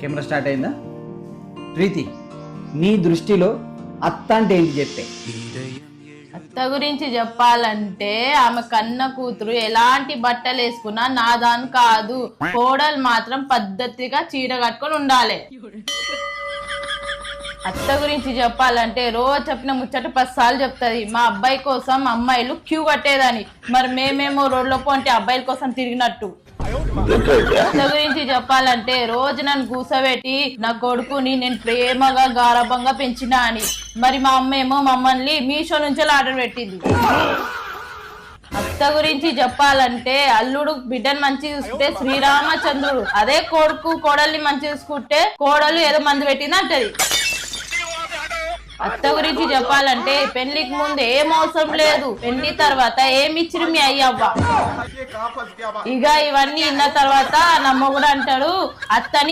Camera start అయిందా? ప్రీతి, నీ దృష్టిలో అత్త అంటే ఏంటి చెప్పే? అత్త గురించి చెప్పాలంటే ఆమె కన్న కూతురు ఎలాంటి బట్టలు వేసుకున్నా నాదాని కాదు. కోడలు మాత్రం పద్ధతిగా చీర కట్టుకొని ఉండాలి. అత్త గురించి చెప్పాలంటే రోజు చెప్పిన ముచ్చట 10 సార్లు చెప్తుంది. మా అబ్బాయి కోసం అమ్మాయిలు క్యూ కట్టేదని, మరి మేమేమో రోడ్లో పోంటే అబ్బాయిల కోసం తిరిగినట్టు. అత్త గురించి చెప్పాలంటే రోజు నన్ను కూసబెట్టి నా కొడుకుని నేను ప్రేమగా గారభంగా పెంచినా అని, మరి మా అమ్మ ఏమో మమ్మల్ని మీషో నుంచి ఆర్డర్ పెట్టింది. అత్త గురించి చెప్పాలంటే అల్లుడు బిడ్డను మంచి చూసుకుంటే శ్రీరామచంద్రుడు, అదే కొడుకు కోడల్ని మంచి చూసుకుంటే కోడలు ఏదో మందు పెట్టింది అంటది. అత్త గురించి చెప్పాలంటే పెళ్లికి ముందు ఏం అవసరం లేదు, పెళ్లి తర్వాత ఏమిచ్చిరు మీ అయ్యవ్వ. ఇక ఇవన్నీ విన్న తర్వాత నా మొగుడు అంటాడు అత్తని